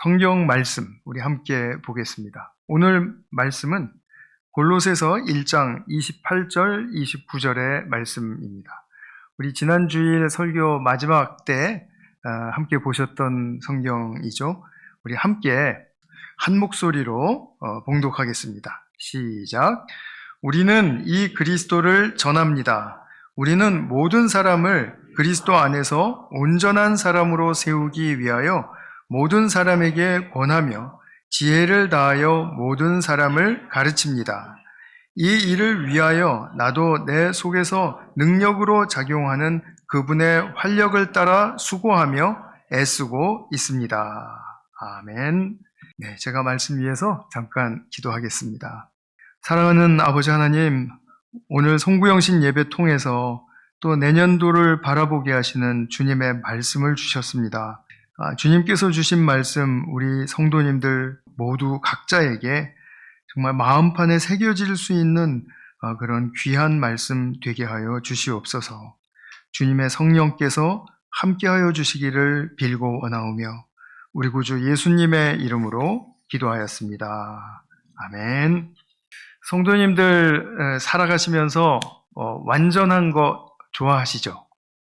성경 말씀 우리 함께 보겠습니다. 오늘 말씀은 골로새서 1장 28절 29절의 말씀입니다. 우리 지난 주일 설교 마지막 때 함께 보셨던 성경이죠. 우리 함께 한 목소리로 봉독하겠습니다. 시작. 우리는 이 그리스도를 전합니다. 우리는 모든 사람을 그리스도 안에서 온전한 사람으로 세우기 위하여 모든 사람에게 권하며 지혜를 다하여 모든 사람을 가르칩니다. 이 일을 위하여 나도 내 속에서 능력으로 작용하는 그분의 활력을 따라 수고하며 애쓰고 있습니다. 아멘. 네, 제가 말씀 위해서 잠깐 기도하겠습니다. 사랑하는 아버지 하나님, 오늘 송구영신 예배 통해서 또 내년도를 바라보게 하시는 주님의 말씀을 주셨습니다. 주님께서 주신 말씀 우리 성도님들 모두 각자에게 정말 마음판에 새겨질 수 있는 그런 귀한 말씀 되게 하여 주시옵소서. 주님의 성령께서 함께하여 주시기를 빌고 원하오며 우리 구주 예수님의 이름으로 기도하였습니다. 아멘. 성도님들 살아가시면서 완전한 거 좋아하시죠?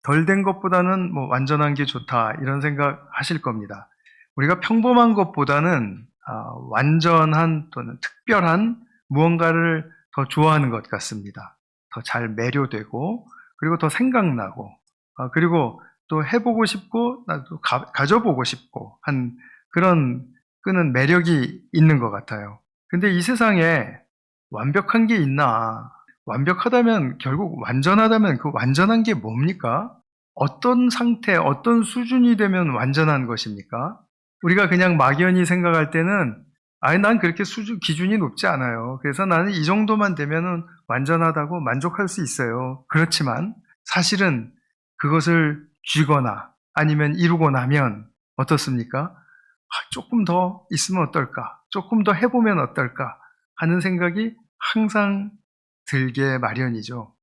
덜 된 것보다는 완전한 게 좋다 이런 생각 하실 겁니다. 우리가 평범한 것보다는 완전한 또는 특별한 무언가를 더 좋아하는 것 같습니다. 더 잘 매료되고 그리고 더 생각나고 그리고 또 해보고 싶고 나도 가져보고 싶고 한 그런 끄는 매력이 있는 것 같아요. 근데 이 세상에 완벽한 게 있나? 완벽하다면 결국 완전하다면 그 완전한 게 뭡니까? 어떤 상태, 어떤 수준이 되면 완전한 것입니까? 우리가 그냥 막연히 생각할 때는 난 그렇게 기준이 높지 않아요. 그래서 나는 이 정도만 되면은 완전하다고 만족할 수 있어요. 그렇지만 사실은 그것을 쥐거나 아니면 이루고 나면 어떻습니까? 조금 더 있으면 어떨까? 조금 더 해보면 어떨까? 하는 생각이 항상 들게 마련이죠.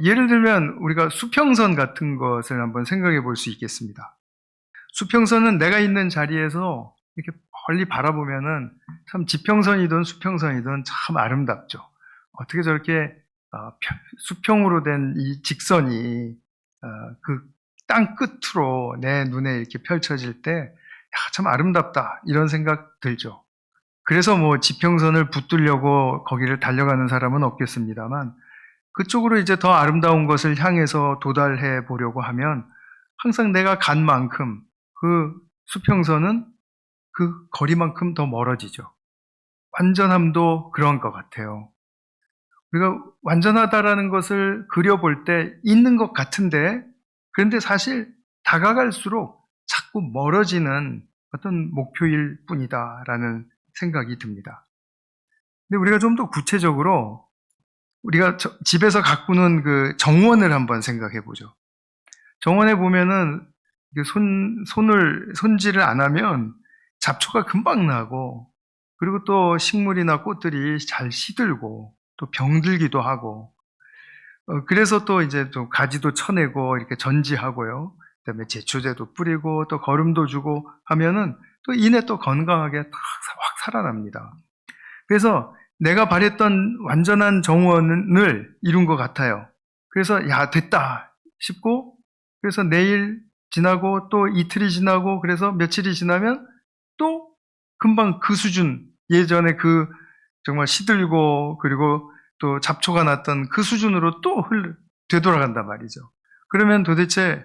예를 들면 우리가 수평선 같은 것을 한번 생각해 볼 수 있겠습니다. 수평선은 내가 있는 자리에서 이렇게 멀리 바라보면은 참 지평선이든 수평선이든 참 아름답죠. 어떻게 저렇게 수평으로 된 이 직선이 그 땅 끝으로 내 눈에 이렇게 펼쳐질 때 참 아름답다 이런 생각 들죠. 그래서 지평선을 붙들려고 거기를 달려가는 사람은 없겠습니다만 그쪽으로 이제 더 아름다운 것을 향해서 도달해 보려고 하면 항상 내가 간 만큼 그 수평선은 그 거리만큼 더 멀어지죠. 완전함도 그런 것 같아요. 우리가 완전하다라는 것을 그려볼 때 있는 것 같은데 그런데 사실 다가갈수록 자꾸 멀어지는 어떤 목표일 뿐이다라는 생각이 듭니다. 근데 우리가 좀 더 구체적으로 우리가 집에서 가꾸는 그 정원을 한번 생각해 보죠. 정원에 보면은 손질을 안 하면 잡초가 금방 나고 그리고 또 식물이나 꽃들이 잘 시들고 또 병들기도 하고 그래서 또 이제 또 가지도 쳐내고 이렇게 전지하고요. 그다음에 제초제도 뿌리고 또 거름도 주고 하면은 또 이내 또 건강하게 확 살아납니다. 그래서 내가 바랬던 완전한 정원을 이룬 것 같아요. 그래서 됐다 싶고 그래서 내일 지나고 또 이틀이 지나고 그래서 며칠이 지나면 또 금방 그 수준 예전에 그 정말 시들고 그리고 또 잡초가 났던 그 수준으로 또 되돌아간단 말이죠. 그러면 도대체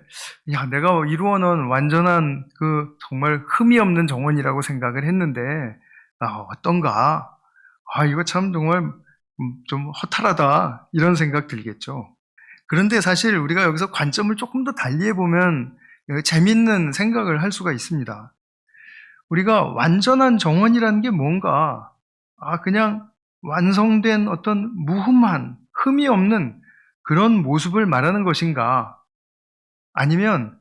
내가 이루어놓은 완전한 그 정말 흠이 없는 정원이라고 생각을 했는데 어떤가? 이거 참 정말 좀 허탈하다 이런 생각 들겠죠. 그런데 사실 우리가 여기서 관점을 조금 더 달리 해보면 재밌는 생각을 할 수가 있습니다. 우리가 완전한 정원이라는 게 뭔가 그냥 완성된 어떤 무흠한 흠이 없는 그런 모습을 말하는 것인가? 아니면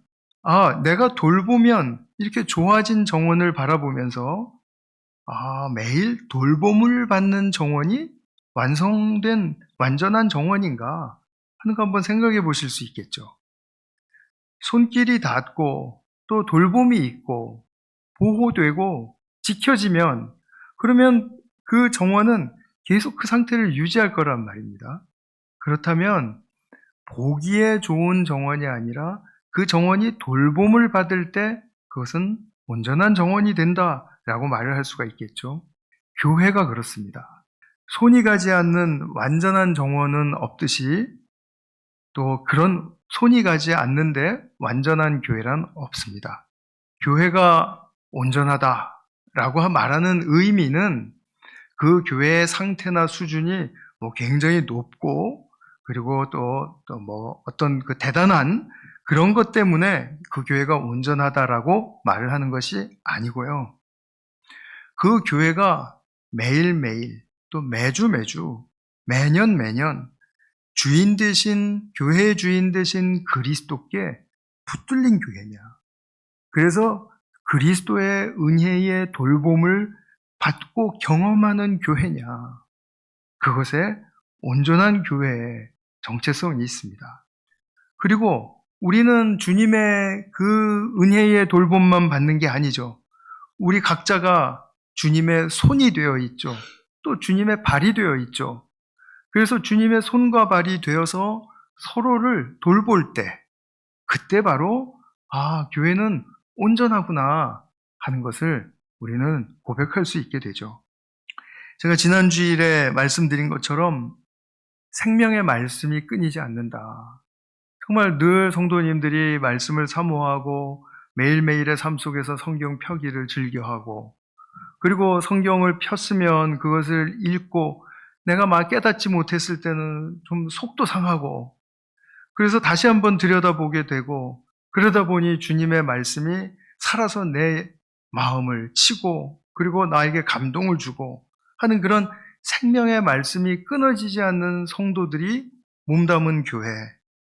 내가 돌보면 이렇게 좋아진 정원을 바라보면서 매일 돌봄을 받는 정원이 완성된 완전한 정원인가 하는 거 한번 생각해 보실 수 있겠죠. 손길이 닿고 또 돌봄이 있고 보호되고 지켜지면 그러면 그 정원은 계속 그 상태를 유지할 거란 말입니다. 그렇다면 보기에 좋은 정원이 아니라 그 정원이 돌봄을 받을 때 그것은 온전한 정원이 된다라고 말을 할 수가 있겠죠. 교회가 그렇습니다. 손이 가지 않는 완전한 정원은 없듯이 또 그런 손이 가지 않는데 완전한 교회란 없습니다. 교회가 온전하다라고 말하는 의미는 그 교회의 상태나 수준이 굉장히 높고 그리고 또 어떤 그 대단한 그런 것 때문에 그 교회가 온전하다라고 말을 하는 것이 아니고요. 그 교회가 매일매일 또 매주 매년 주인 되신 교회의 주인 되신 그리스도께 붙들린 교회냐. 그래서 그리스도의 은혜의 돌봄을 받고 경험하는 교회냐. 그것에 온전한 교회의 정체성이 있습니다. 그리고 우리는 주님의 그 은혜의 돌봄만 받는 게 아니죠. 우리 각자가 주님의 손이 되어 있죠. 또 주님의 발이 되어 있죠. 그래서 주님의 손과 발이 되어서 서로를 돌볼 때, 그때 바로 교회는 온전하구나 하는 것을 우리는 고백할 수 있게 되죠. 제가 지난 주일에 말씀드린 것처럼 생명의 말씀이 끊이지 않는다. 정말 늘 성도님들이 말씀을 사모하고 매일매일의 삶 속에서 성경 펴기를 즐겨하고 그리고 성경을 폈으면 그것을 읽고 내가 막 깨닫지 못했을 때는 좀 속도 상하고 그래서 다시 한번 들여다보게 되고 그러다 보니 주님의 말씀이 살아서 내 마음을 치고 그리고 나에게 감동을 주고 하는 그런 생명의 말씀이 끊어지지 않는 성도들이 몸담은 교회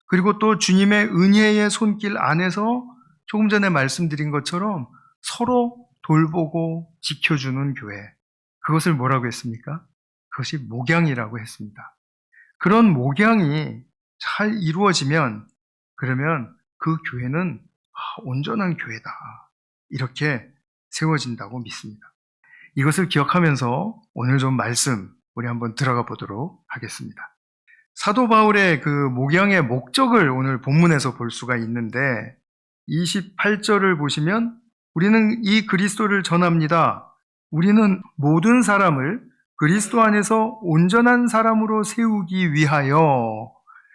그리고 또 주님의 은혜의 손길 안에서 조금 전에 말씀드린 것처럼 서로 돌보고 지켜주는 교회 그것을 뭐라고 했습니까? 그것이 목양이라고 했습니다. 그런 목양이 잘 이루어지면 그러면 그 교회는 온전한 교회다. 이렇게 세워진다고 믿습니다. 이것을 기억하면서 오늘 좀 말씀 우리 한번 들어가 보도록 하겠습니다. 사도 바울의 그 목양의 목적을 오늘 본문에서 볼 수가 있는데 28절을 보시면 우리는 이 그리스도를 전합니다. 우리는 모든 사람을 그리스도 안에서 온전한 사람으로 세우기 위하여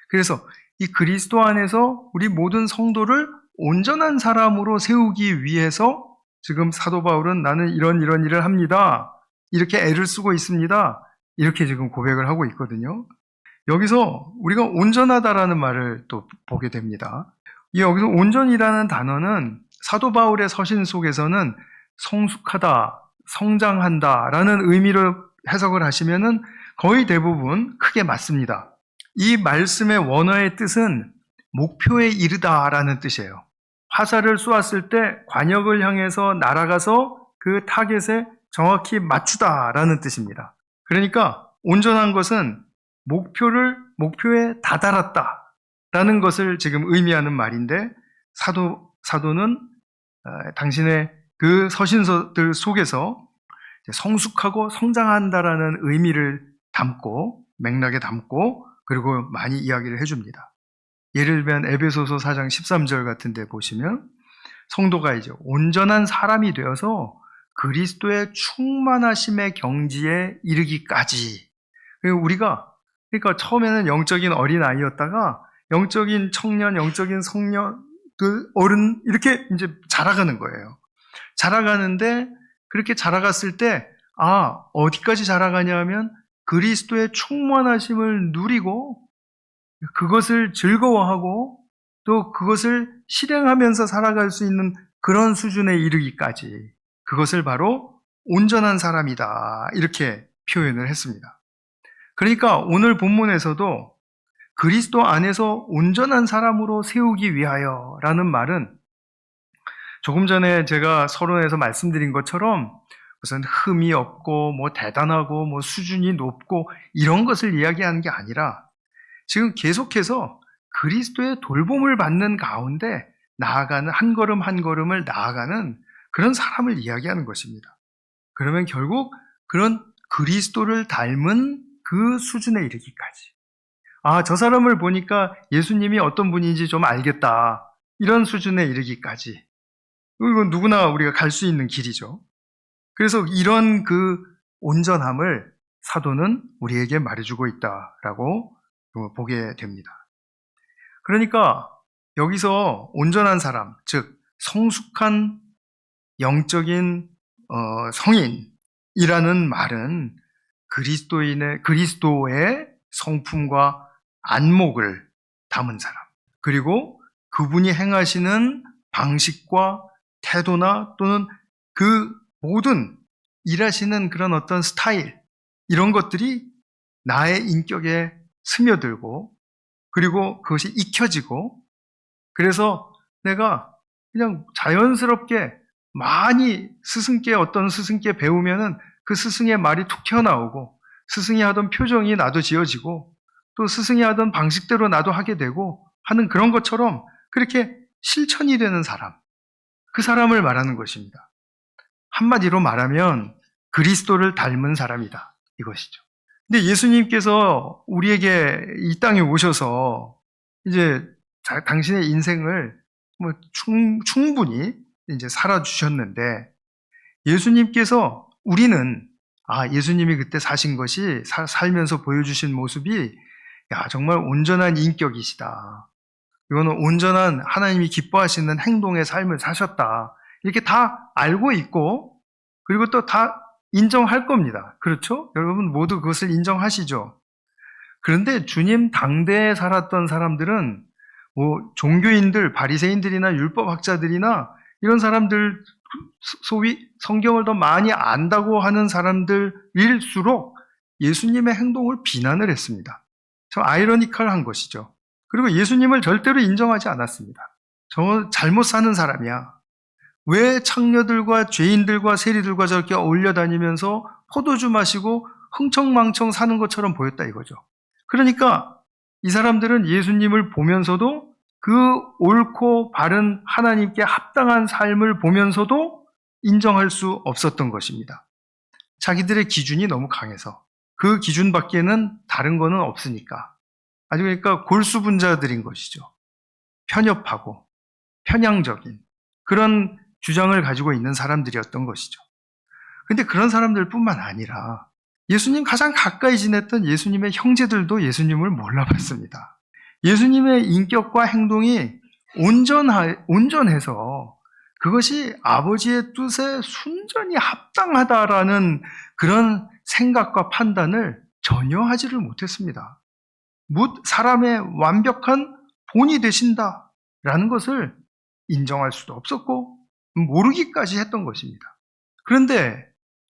그래서 이 그리스도 안에서 우리 모든 성도를 온전한 사람으로 세우기 위해서 지금 사도 바울은 나는 이런 일을 합니다. 이렇게 애를 쓰고 있습니다. 이렇게 지금 고백을 하고 있거든요. 여기서 우리가 온전하다라는 말을 또 보게 됩니다. 여기서 온전이라는 단어는 사도 바울의 서신 속에서는 성숙하다, 성장한다라는 의미로 해석을 하시면은 거의 대부분 크게 맞습니다. 이 말씀의 원어의 뜻은 목표에 이르다라는 뜻이에요. 화살을 쏘았을 때 관역을 향해서 날아가서 그 타겟에 정확히 맞추다라는 뜻입니다. 그러니까 온전한 것은 목표에 다다랐다라는 것을 지금 의미하는 말인데 사도는 당신의 그 서신서들 속에서 성숙하고 성장한다라는 의미를 담고 맥락에 담고 그리고 많이 이야기를 해줍니다. 예를 들면 에베소서 4장 13절 같은 데 보시면 성도가 이제 온전한 사람이 되어서 그리스도의 충만하심의 경지에 이르기까지 우리가 그러니까 처음에는 영적인 어린아이였다가 영적인 청년, 영적인 성년, 그 어른 이렇게 이제 자라가는 거예요. 자라가는데 그렇게 자라갔을 때 어디까지 자라가냐 하면 그리스도의 충만하심을 누리고 그것을 즐거워하고 또 그것을 실행하면서 살아갈 수 있는 그런 수준에 이르기까지 그것을 바로 온전한 사람이다 이렇게 표현을 했습니다. 그러니까 오늘 본문에서도 그리스도 안에서 온전한 사람으로 세우기 위하여 라는 말은 조금 전에 제가 서론에서 말씀드린 것처럼 무슨 흠이 없고 대단하고 수준이 높고 이런 것을 이야기하는 게 아니라 지금 계속해서 그리스도의 돌봄을 받는 가운데 나아가는 한 걸음 한 걸음을 나아가는 그런 사람을 이야기하는 것입니다. 그러면 결국 그런 그리스도를 닮은 그 수준에 이르기까지. 저 사람을 보니까 예수님이 어떤 분인지 좀 알겠다. 이런 수준에 이르기까지. 이건 누구나 우리가 갈 수 있는 길이죠. 그래서 이런 그 온전함을 사도는 우리에게 말해주고 있다라고 보게 됩니다. 그러니까 여기서 온전한 사람, 즉 성숙한 영적인 성인이라는 말은 그리스도의 성품과 안목을 담은 사람, 그리고 그분이 행하시는 방식과 태도나 또는 그 모든 일하시는 그런 어떤 스타일, 이런 것들이 나의 인격에 스며들고 그리고 그것이 익혀지고, 그래서 내가 그냥 자연스럽게 많이 어떤 스승께 배우면은 그 스승의 말이 툭 튀어나오고, 스승이 하던 표정이 나도 지어지고, 또 스승이 하던 방식대로 나도 하게 되고 하는 그런 것처럼 그렇게 실천이 되는 사람, 그 사람을 말하는 것입니다. 한마디로 말하면 그리스도를 닮은 사람이다, 이것이죠. 근데 예수님께서 우리에게 이 땅에 오셔서 이제 당신의 인생을 충분히 이제 살아주셨는데, 예수님께서 우리는 예수님이 그때 사신 것이 살면서 보여주신 모습이 정말 온전한 인격이시다. 이거는 온전한 하나님이 기뻐하시는 행동의 삶을 사셨다. 이렇게 다 알고 있고, 그리고 또 다 인정할 겁니다. 그렇죠? 여러분 모두 그것을 인정하시죠? 그런데 주님 당대에 살았던 사람들은 종교인들, 바리새인들이나 율법학자들이나 이런 사람들, 소위 성경을 더 많이 안다고 하는 사람들일수록 예수님의 행동을 비난을 했습니다. 참 아이러니컬한 것이죠. 그리고 예수님을 절대로 인정하지 않았습니다. 저 잘못 사는 사람이야. 왜 창녀들과 죄인들과 세리들과 저렇게 어울려 다니면서 포도주 마시고 흥청망청 사는 것처럼 보였다 이거죠. 그러니까 이 사람들은 예수님을 보면서도 그 옳고 바른 하나님께 합당한 삶을 보면서도 인정할 수 없었던 것입니다. 자기들의 기준이 너무 강해서, 그 기준 밖에는 다른 거는 없으니까. 아주 그러니까 골수분자들인 것이죠. 편협하고 편향적인 그런 주장을 가지고 있는 사람들이었던 것이죠. 근데 그런 사람들뿐만 아니라 예수님 가장 가까이 지냈던 예수님의 형제들도 예수님을 몰라봤습니다. 예수님의 인격과 행동이 온전해서 그것이 아버지의 뜻에 순전히 합당하다라는 그런 생각과 판단을 전혀 하지를 못했습니다. 묻 사람의 완벽한 본이 되신다라는 것을 인정할 수도 없었고 모르기까지 했던 것입니다. 그런데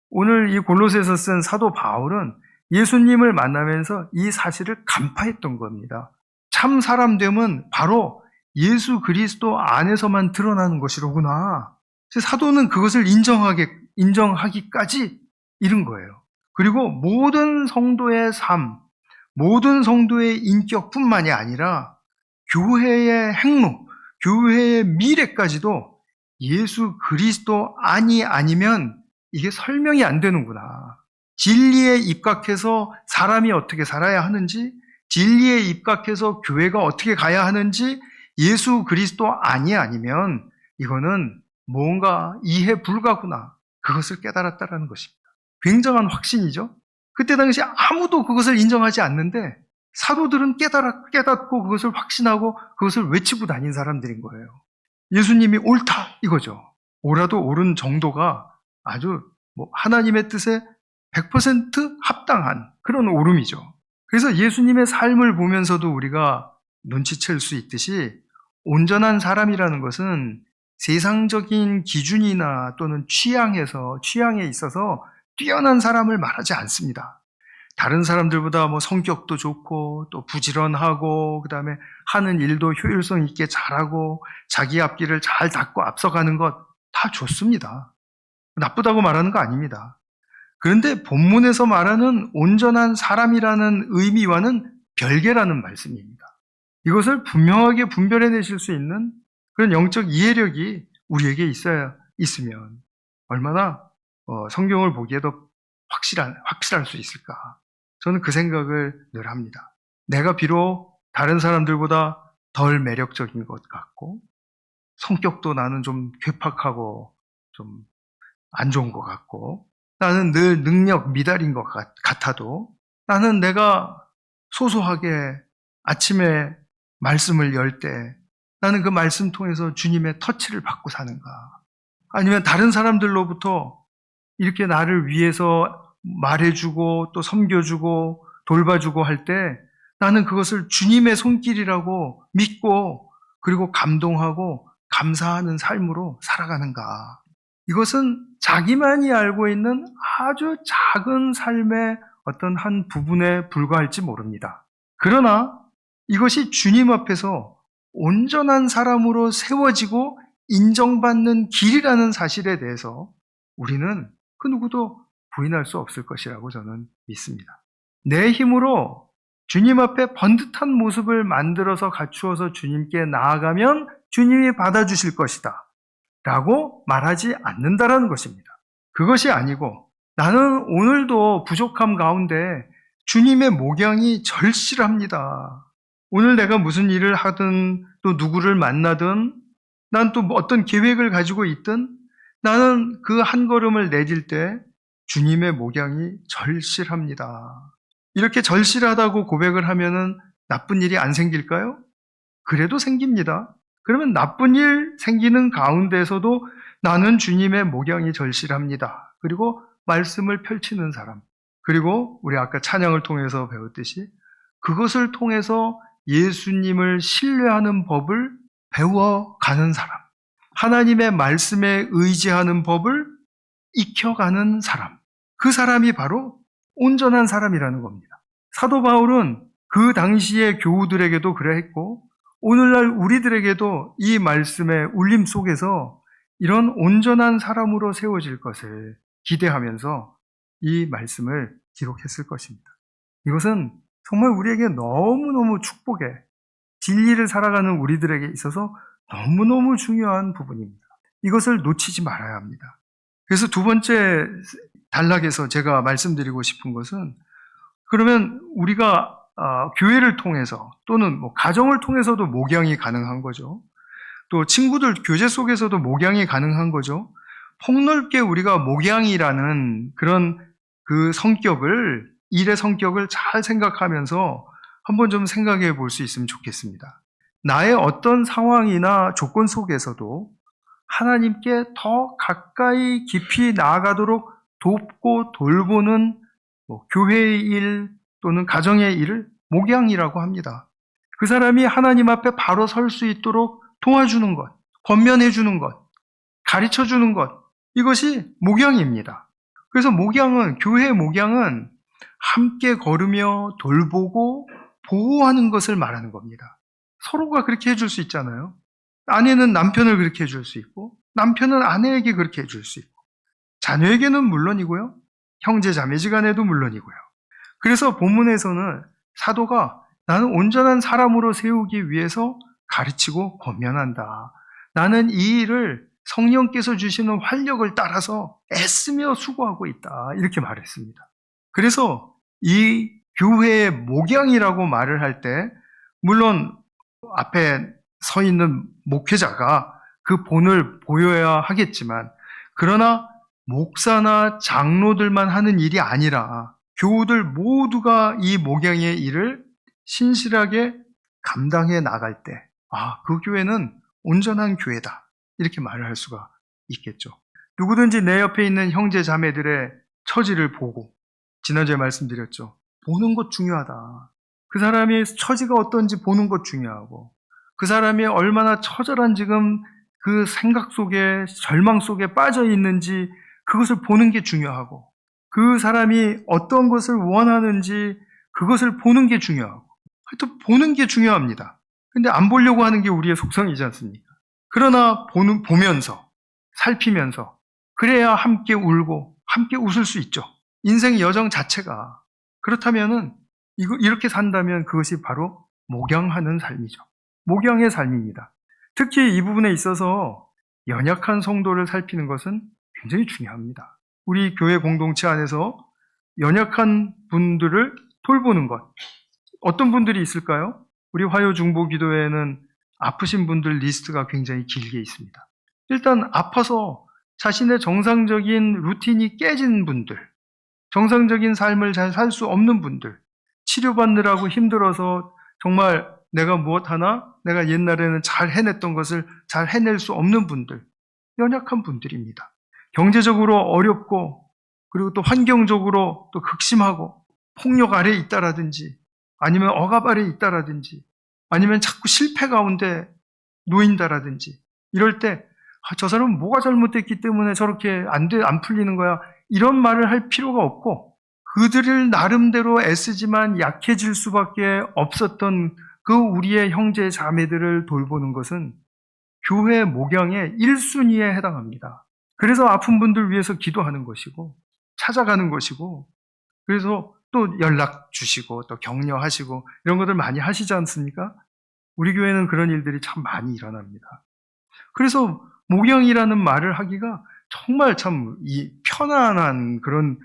오늘 이 골로새서 쓴 사도 바울은 예수님을 만나면서 이 사실을 간파했던 겁니다. 참 사람됨은 바로 예수 그리스도 안에서만 드러나는 것이로구나. 사도는 그것을 인정하기까지 이른 거예요. 그리고 모든 성도의 삶, 모든 성도의 인격뿐만이 아니라 교회의 행로, 교회의 미래까지도 예수 그리스도 아니면 이게 설명이 안 되는구나. 진리에 입각해서 사람이 어떻게 살아야 하는지, 진리에 입각해서 교회가 어떻게 가야 하는지 예수 그리스도 아니면 이거는 뭔가 이해 불가구나. 그것을 깨달았다라는 것입니다. 굉장한 확신이죠. 그때 당시 아무도 그것을 인정하지 않는데 사도들은 깨닫고 그것을 확신하고 그것을 외치고 다닌 사람들인 거예요. 예수님이 옳다 이거죠. 옳아도 옳은 정도가 아주 하나님의 뜻에 100% 합당한 그런 옳음이죠. 그래서 예수님의 삶을 보면서도 우리가 눈치챌 수 있듯이 온전한 사람이라는 것은 세상적인 기준이나 또는 취향에 있어서 뛰어난 사람을 말하지 않습니다. 다른 사람들보다 성격도 좋고 또 부지런하고 그다음에 하는 일도 효율성 있게 잘하고 자기 앞길을 잘 닦고 앞서가는 것 다 좋습니다. 나쁘다고 말하는 거 아닙니다. 그런데 본문에서 말하는 온전한 사람이라는 의미와는 별개라는 말씀입니다. 이것을 분명하게 분별해내실 수 있는 그런 영적 이해력이 우리에게 있으면 얼마나 성경을 보기에도 확실할 수 있을까? 저는 그 생각을 늘 합니다. 내가 비록 다른 사람들보다 덜 매력적인 것 같고 성격도 나는 좀 괴팍하고 좀 안 좋은 것 같고 나는 늘 능력 미달인 것 같아도 나는 내가 소소하게 아침에 말씀을 열 때 나는 그 말씀 통해서 주님의 터치를 받고 사는가? 아니면 다른 사람들로부터 이렇게 나를 위해서 말해주고 또 섬겨주고 돌봐주고 할 때 나는 그것을 주님의 손길이라고 믿고 그리고 감동하고 감사하는 삶으로 살아가는가? 이것은 자기만이 알고 있는 아주 작은 삶의 어떤 한 부분에 불과할지 모릅니다. 그러나 이것이 주님 앞에서 온전한 사람으로 세워지고 인정받는 길이라는 사실에 대해서 우리는 그 누구도 부인할 수 없을 것이라고 저는 믿습니다. 내 힘으로 주님 앞에 번듯한 모습을 만들어서 갖추어서 주님께 나아가면 주님이 받아주실 것이다 라고 말하지 않는다라는 것입니다. 그것이 아니고 나는 오늘도 부족함 가운데 주님의 목양이 절실합니다. 오늘 내가 무슨 일을 하든 또 누구를 만나든 난 또 어떤 계획을 가지고 있든 나는 그 한 걸음을 내딜 때 주님의 목양이 절실합니다. 이렇게 절실하다고 고백을 하면은 나쁜 일이 안 생길까요? 그래도 생깁니다. 그러면 나쁜 일 생기는 가운데서도 나는 주님의 목양이 절실합니다. 그리고 말씀을 펼치는 사람. 그리고 우리 아까 찬양을 통해서 배웠듯이 그것을 통해서 예수님을 신뢰하는 법을 배워가는 사람. 하나님의 말씀에 의지하는 법을 익혀가는 사람. 그 사람이 바로 온전한 사람이라는 겁니다. 사도 바울은 그 당시의 교우들에게도 그러했고 오늘날 우리들에게도 이 말씀의 울림 속에서 이런 온전한 사람으로 세워질 것을 기대하면서 이 말씀을 기록했을 것입니다. 이것은 정말 우리에게 너무너무 축복의 진리를 살아가는 우리들에게 있어서 너무너무 중요한 부분입니다. 이것을 놓치지 말아야 합니다. 그래서 두 번째 단락에서 제가 말씀드리고 싶은 것은 그러면 우리가 교회를 통해서 또는 가정을 통해서도 목양이 가능한 거죠. 또 친구들 교제 속에서도 목양이 가능한 거죠. 폭넓게 우리가 목양이라는 그런 그 성격을 일의 성격을 잘 생각하면서 한번 좀 생각해 볼 수 있으면 좋겠습니다. 나의 어떤 상황이나 조건 속에서도 하나님께 더 가까이 깊이 나아가도록 돕고 돌보는 교회의 일 또는 가정의 일을 목양이라고 합니다. 그 사람이 하나님 앞에 바로 설 수 있도록 도와주는 것, 권면해 주는 것, 가르쳐 주는 것, 이것이 목양입니다. 그래서 교회의 목양은 함께 걸으며 돌보고 보호하는 것을 말하는 겁니다. 서로가 그렇게 해줄 수 있잖아요. 아내는 남편을 그렇게 해줄 수 있고 남편은 아내에게 그렇게 해줄 수 있고 자녀에게는 물론이고요. 형제 자매지간에도 물론이고요. 그래서 본문에서는 사도가 나는 온전한 사람으로 세우기 위해서 가르치고 권면한다. 나는 이 일을 성령께서 주시는 활력을 따라서 애쓰며 수고하고 있다. 이렇게 말했습니다. 그래서 이 교회의 목양이라고 말을 할 때 물론 앞에 서 있는 목회자가 그 본을 보여야 하겠지만 그러나 목사나 장로들만 하는 일이 아니라 교우들 모두가 이 목양의 일을 신실하게 감당해 나갈 때 그 교회는 온전한 교회다. 이렇게 말을 할 수가 있겠죠. 누구든지 내 옆에 있는 형제 자매들의 처지를 보고 지난주에 말씀드렸죠. 보는 것 중요하다. 그 사람의 처지가 어떤지 보는 것 중요하고 그 사람이 얼마나 처절한 지금 그 생각 속에 절망 속에 빠져 있는지 그것을 보는 게 중요하고 그 사람이 어떤 것을 원하는지 그것을 보는 게 중요하고 하여튼 보는 게 중요합니다. 근데 안 보려고 하는 게 우리의 속성이지 않습니까? 그러나 보면서 살피면서 그래야 함께 울고 함께 웃을 수 있죠. 인생 여정 자체가 그렇다면은 이렇게 산다면 그것이 바로 목양하는 삶이죠. 목양의 삶입니다. 특히 이 부분에 있어서 연약한 성도를 살피는 것은 굉장히 중요합니다. 우리 교회 공동체 안에서 연약한 분들을 돌보는 것. 어떤 분들이 있을까요? 우리 화요중보기도회에는 아프신 분들 리스트가 굉장히 길게 있습니다. 일단 아파서 자신의 정상적인 루틴이 깨진 분들, 정상적인 삶을 잘 살 수 없는 분들, 치료받느라고 힘들어서 정말 내가 무엇하나 내가 옛날에는 잘 해냈던 것을 잘 해낼 수 없는 분들, 연약한 분들입니다. 경제적으로 어렵고 그리고 또 환경적으로 또 극심하고 폭력 아래에 있다라든지 아니면 억압 아래에 있다라든지 아니면 자꾸 실패 가운데 놓인다라든지 이럴 때 저 사람은 뭐가 잘못됐기 때문에 저렇게 안 풀리는 거야 이런 말을 할 필요가 없고 그들을 나름대로 애쓰지만 약해질 수밖에 없었던 그 우리의 형제 자매들을 돌보는 것은 교회 목양의 1순위에 해당합니다. 그래서 아픈 분들 위해서 기도하는 것이고 찾아가는 것이고 그래서 또 연락 주시고 또 격려하시고 이런 것들 많이 하시지 않습니까? 우리 교회는 그런 일들이 참 많이 일어납니다. 그래서 목양이라는 말을 하기가 정말 참 이 편안한 그런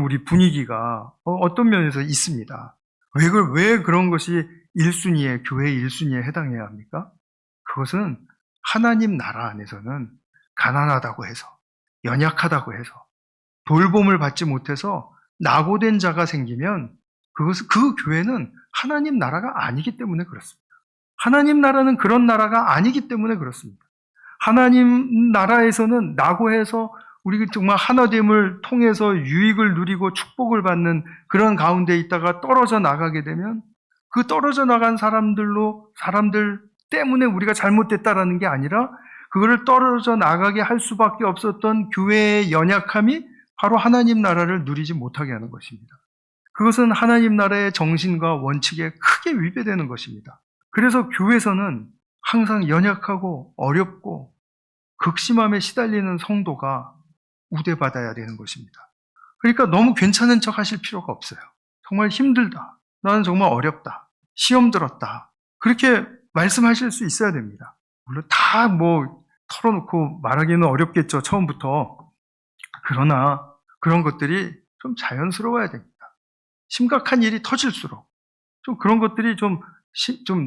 우리 분위기가 어떤 면에서 있습니다. 왜 그런 것이 1순위에 교회 1순위에 해당해야 합니까? 그것은 하나님 나라 안에서는 가난하다고 해서 연약하다고 해서 돌봄을 받지 못해서 낙오된 자가 생기면 그 교회는 하나님 나라가 아니기 때문에 그렇습니다. 하나님 나라는 그런 나라가 아니기 때문에 그렇습니다. 하나님 나라에서는 낙오해서 우리 정말 하나됨을 통해서 유익을 누리고 축복을 받는 그런 가운데 있다가 떨어져 나가게 되면 그 떨어져 나간 사람들 때문에 우리가 잘못됐다라는 게 아니라 그거를 떨어져 나가게 할 수밖에 없었던 교회의 연약함이 바로 하나님 나라를 누리지 못하게 하는 것입니다. 그것은 하나님 나라의 정신과 원칙에 크게 위배되는 것입니다. 그래서 교회에서는 항상 연약하고 어렵고 극심함에 시달리는 성도가 우대받아야 되는 것입니다. 그러니까 너무 괜찮은 척 하실 필요가 없어요. 정말 힘들다. 나는 정말 어렵다. 시험 들었다. 그렇게 말씀하실 수 있어야 됩니다. 물론 다 털어놓고 말하기는 어렵겠죠, 처음부터. 그러나 그런 것들이 좀 자연스러워야 됩니다. 심각한 일이 터질수록 좀 그런 것들이 좀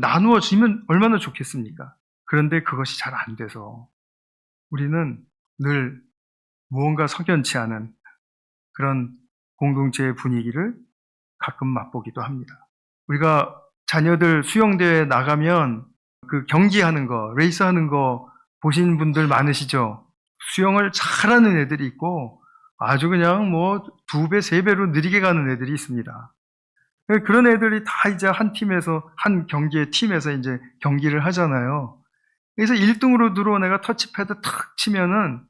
나누어지면 얼마나 좋겠습니까? 그런데 그것이 잘 안 돼서 우리는 늘 무언가 석연치 않은 그런 공동체의 분위기를 가끔 맛보기도 합니다. 우리가 자녀들 수영대회 나가면 그 경기하는 거, 레이스하는 거 보신 분들 많으시죠? 수영을 잘하는 애들이 있고 아주 그냥 2배, 3배로 느리게 가는 애들이 있습니다. 그런 애들이 다 이제 한 경기의 팀에서 이제 경기를 하잖아요. 그래서 1등으로 들어온 애가 터치패드 탁 치면은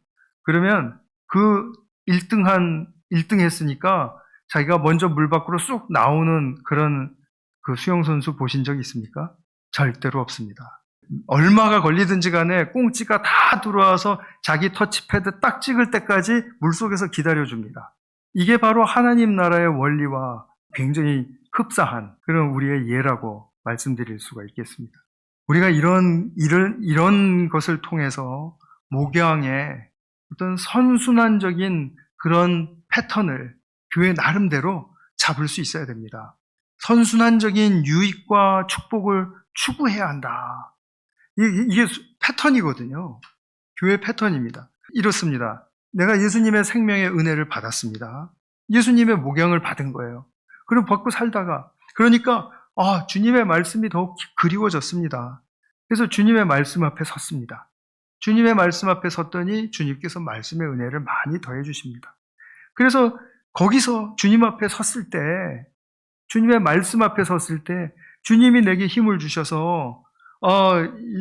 그러면 그 1등 했으니까 자기가 먼저 물 밖으로 쑥 나오는 그런 그 수영선수 보신 적 있습니까? 절대로 없습니다. 얼마가 걸리든지 간에 꽁찌가 다 들어와서 자기 터치패드 딱 찍을 때까지 물속에서 기다려줍니다. 이게 바로 하나님 나라의 원리와 굉장히 흡사한 그런 우리의 예라고 말씀드릴 수가 있겠습니다. 우리가 이런 것을 통해서 목양의 어떤 선순환적인 그런 패턴을 교회 나름대로 잡을 수 있어야 됩니다. 선순환적인 유익과 축복을 추구해야 한다. 이게 패턴이거든요. 교회 패턴입니다. 이렇습니다. 내가 예수님의 생명의 은혜를 받았습니다. 예수님의 목양을 받은 거예요. 그럼 받고 살다가 그러니까 주님의 말씀이 더욱 그리워졌습니다. 그래서 주님의 말씀 앞에 섰습니다. 주님의 말씀 앞에 섰더니 주님께서 말씀의 은혜를 많이 더해 주십니다. 그래서 거기서 주님 앞에 섰을 때 주님의 말씀 앞에 섰을 때 주님이 내게 힘을 주셔서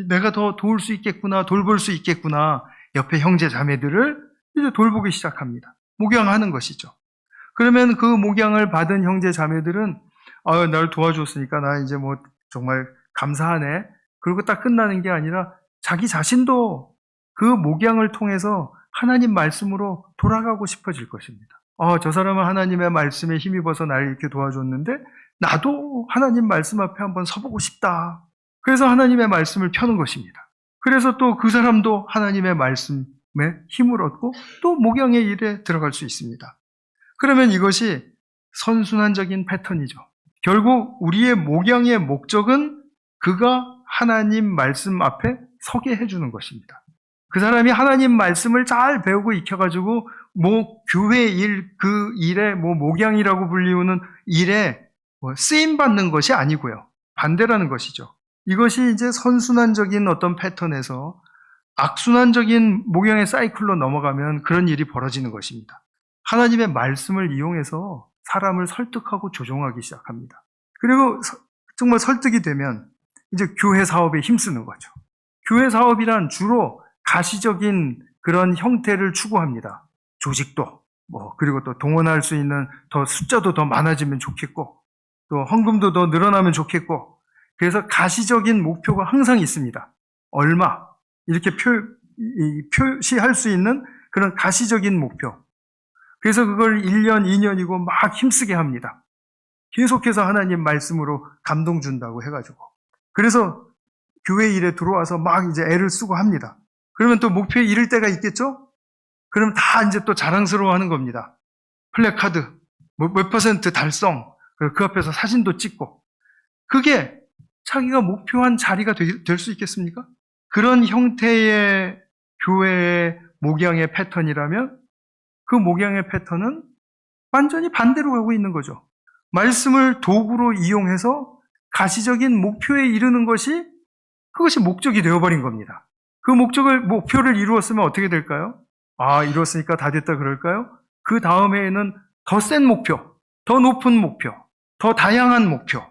내가 더 도울 수 있겠구나, 돌볼 수 있겠구나. 옆에 형제 자매들을 이제 돌보기 시작합니다. 목양하는 것이죠. 그러면 그 목양을 받은 형제 자매들은 날 도와줬으니까 나 이제 정말 감사하네. 그리고 딱 끝나는 게 아니라 자기 자신도 그 목양을 통해서 하나님 말씀으로 돌아가고 싶어질 것입니다. 저 사람은 하나님의 말씀에 힘입어서 날 이렇게 도와줬는데 나도 하나님 말씀 앞에 한번 서보고 싶다. 그래서 하나님의 말씀을 펴는 것입니다. 그래서 또 그 사람도 하나님의 말씀에 힘을 얻고 또 목양의 일에 들어갈 수 있습니다. 그러면 이것이 선순환적인 패턴이죠. 결국 우리의 목양의 목적은 그가 하나님 말씀 앞에 서게 해주는 것입니다. 그 사람이 하나님 말씀을 잘 배우고 익혀가지고 교회 일, 그 일에 목양이라고 불리우는 일에 쓰임 받는 것이 아니고요. 반대라는 것이죠. 이것이 이제 선순환적인 어떤 패턴에서 악순환적인 목양의 사이클로 넘어가면 그런 일이 벌어지는 것입니다. 하나님의 말씀을 이용해서 사람을 설득하고 조종하기 시작합니다. 그리고 정말 설득이 되면 이제 교회 사업에 힘쓰는 거죠. 교회 사업이란 주로 가시적인 그런 형태를 추구합니다. 조직도, 그리고 또 동원할 수 있는 숫자도 더 많아지면 좋겠고, 또 헌금도 더 늘어나면 좋겠고, 그래서 가시적인 목표가 항상 있습니다. 얼마, 이렇게 표시할 수 있는 그런 가시적인 목표. 그래서 그걸 1년, 2년이고 막 힘쓰게 합니다. 계속해서 하나님 말씀으로 감동 준다고 해가지고. 그래서 교회 일에 들어와서 막 이제 애를 쓰고 합니다. 그러면 또 목표에 이를 때가 있겠죠? 그럼 다 이제 또 자랑스러워 하는 겁니다. 플래카드, 몇 퍼센트 달성, 그 앞에서 사진도 찍고. 그게 자기가 목표한 자리가 될 수 있겠습니까? 그런 형태의 교회의 목양의 패턴이라면 그 목양의 패턴은 완전히 반대로 가고 있는 거죠. 말씀을 도구로 이용해서 가시적인 목표에 이르는 그것이 목적이 되어버린 겁니다. 그 목표를 이루었으면 어떻게 될까요? 이뤘으니까 다 됐다 그럴까요? 그 다음에는 더 센 목표, 더 높은 목표, 더 다양한 목표.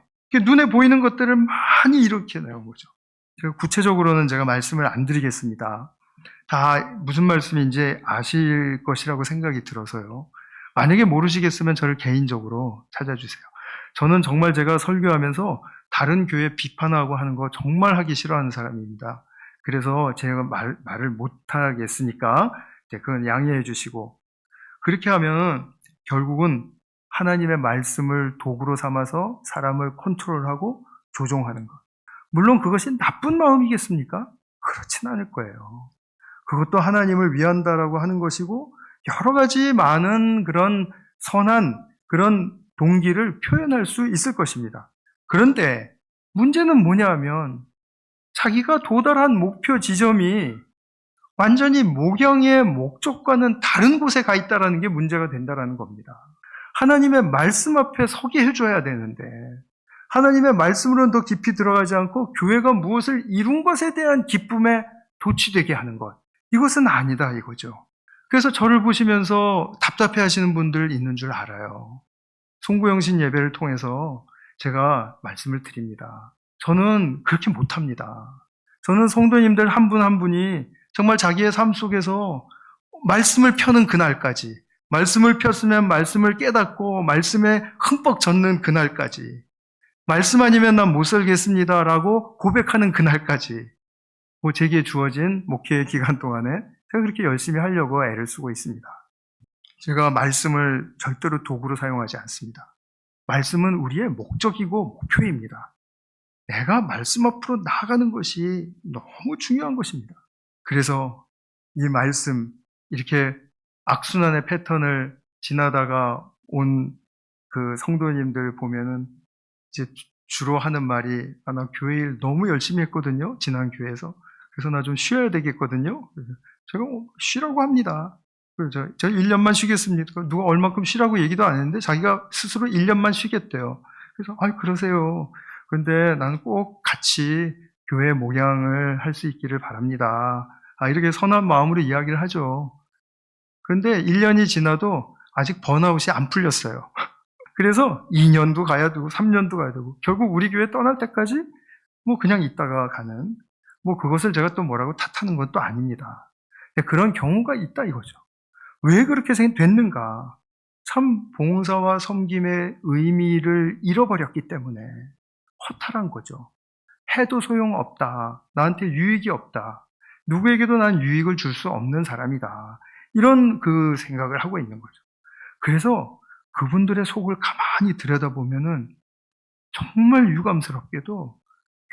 눈에 보이는 것들을 많이 일으켜내는 거죠. 구체적으로는 제가 말씀을 안 드리겠습니다. 다 무슨 말씀인지 아실 것이라고 생각이 들어서요. 만약에 모르시겠으면 저를 개인적으로 찾아주세요. 저는 정말 제가 설교하면서 다른 교회 비판하고 하는 거 정말 하기 싫어하는 사람입니다. 그래서 제가 말을 못하겠으니까 그건 양해해 주시고, 그렇게 하면 결국은 하나님의 말씀을 도구로 삼아서 사람을 컨트롤하고 조종하는 것. 물론 그것이 나쁜 마음이겠습니까? 그렇진 않을 거예요. 그것도 하나님을 위한다라고 하는 것이고 여러 가지 많은 그런 선한 그런 동기를 표현할 수 있을 것입니다. 그런데 문제는 뭐냐 하면 자기가 도달한 목표 지점이 완전히 목양의 목적과는 다른 곳에 가 있다는 게 문제가 된다는 겁니다. 하나님의 말씀 앞에 서게 해줘야 되는데 하나님의 말씀으로는 더 깊이 들어가지 않고 교회가 무엇을 이룬 것에 대한 기쁨에 도취되게 하는 것. 이것은 아니다 이거죠. 그래서 저를 보시면서 답답해 하시는 분들 있는 줄 알아요. 송구영신 예배를 통해서 제가 말씀을 드립니다. 저는 그렇게 못합니다. 저는 성도님들 한 분 한 분이 정말 자기의 삶 속에서 말씀을 펴는 그날까지, 말씀을 폈으면 말씀을 깨닫고 말씀에 흠뻑 젖는 그날까지, 말씀 아니면 난 못 살겠습니다라고 고백하는 그날까지 제게 주어진 목회 기간 동안에 제가 그렇게 열심히 하려고 애를 쓰고 있습니다. 제가 말씀을 절대로 도구로 사용하지 않습니다. 말씀은 우리의 목적이고 목표입니다. 내가 말씀 앞으로 나아가는 것이 너무 중요한 것입니다. 그래서 이 말씀, 이렇게 악순환의 패턴을 지나다가 온 그 성도님들 보면은 이제 주로 하는 말이 나 교회 일 너무 열심히 했거든요. 지난 교회에서. 그래서 나 좀 쉬어야 되겠거든요. 그래서 제가 쉬라고 합니다. 그래서 저 1년만 쉬겠습니다. 누가 얼만큼 쉬라고 얘기도 안 했는데 자기가 스스로 1년만 쉬겠대요. 그래서 그러세요. 그런데 나는 꼭 같이 교회 목양을 할 수 있기를 바랍니다. 이렇게 선한 마음으로 이야기를 하죠. 그런데 1년이 지나도 아직 번아웃이 안 풀렸어요. 그래서 2년도 가야 되고 3년도 가야 되고 결국 우리 교회 떠날 때까지 그냥 있다가 가는 그것을 제가 또 뭐라고 탓하는 건 또 아닙니다. 그런 경우가 있다 이거죠. 왜 그렇게 됐는가? 참 봉사와 섬김의 의미를 잃어버렸기 때문에 허탈한 거죠. 해도 소용없다. 나한테 유익이 없다. 누구에게도 난 유익을 줄 수 없는 사람이다. 이런 그 생각을 하고 있는 거죠. 그래서 그분들의 속을 가만히 들여다보면은 정말 유감스럽게도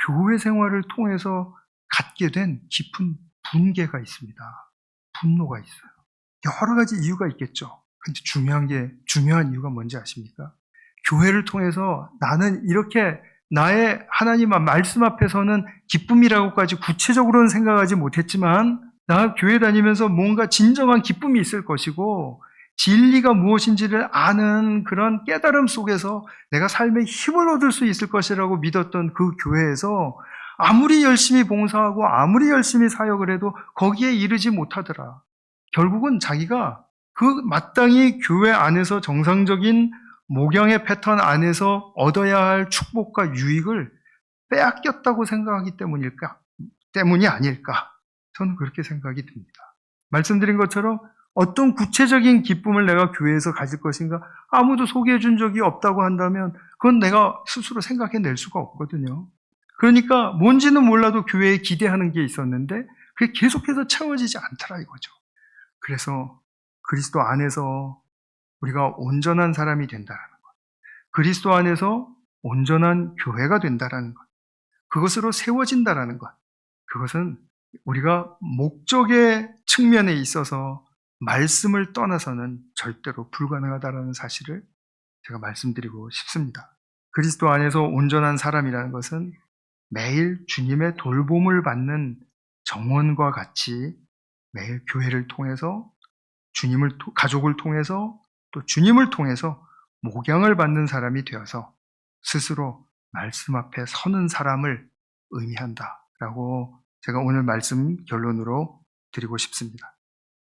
교회 생활을 통해서 갖게 된 깊은 분개가 있습니다. 분노가 있어요. 여러 가지 이유가 있겠죠. 근데 중요한 이유가 뭔지 아십니까? 교회를 통해서 나는 이렇게 나의 하나님 말씀 앞에서는 기쁨이라고까지 구체적으로는 생각하지 못했지만 나 교회 다니면서 뭔가 진정한 기쁨이 있을 것이고 진리가 무엇인지를 아는 그런 깨달음 속에서 내가 삶의 힘을 얻을 수 있을 것이라고 믿었던 그 교회에서 아무리 열심히 봉사하고 아무리 열심히 사역을 해도 거기에 이르지 못하더라. 결국은 자기가 그 마땅히 교회 안에서 정상적인 목양의 패턴 안에서 얻어야 할 축복과 유익을 빼앗겼다고 생각하기 때문이 아닐까. 저는 그렇게 생각이 듭니다. 말씀드린 것처럼 어떤 구체적인 기쁨을 내가 교회에서 가질 것인가 아무도 소개해 준 적이 없다고 한다면 그건 내가 스스로 생각해낼 수가 없거든요. 그러니까 뭔지는 몰라도 교회에 기대하는 게 있었는데 그게 계속해서 채워지지 않더라 이거죠. 그래서 그리스도 안에서 우리가 온전한 사람이 된다는 것, 그리스도 안에서 온전한 교회가 된다는 것, 그것으로 세워진다는 것, 그것은 우리가 목적의 측면에 있어서 말씀을 떠나서는 절대로 불가능하다는 사실을 제가 말씀드리고 싶습니다. 그리스도 안에서 온전한 사람이라는 것은 매일 주님의 돌봄을 받는 정원과 같이 매일 교회를 통해서 가족을 통해서 또 주님을 통해서 목양을 받는 사람이 되어서 스스로 말씀 앞에 서는 사람을 의미한다라고 제가 오늘 말씀 결론으로 드리고 싶습니다.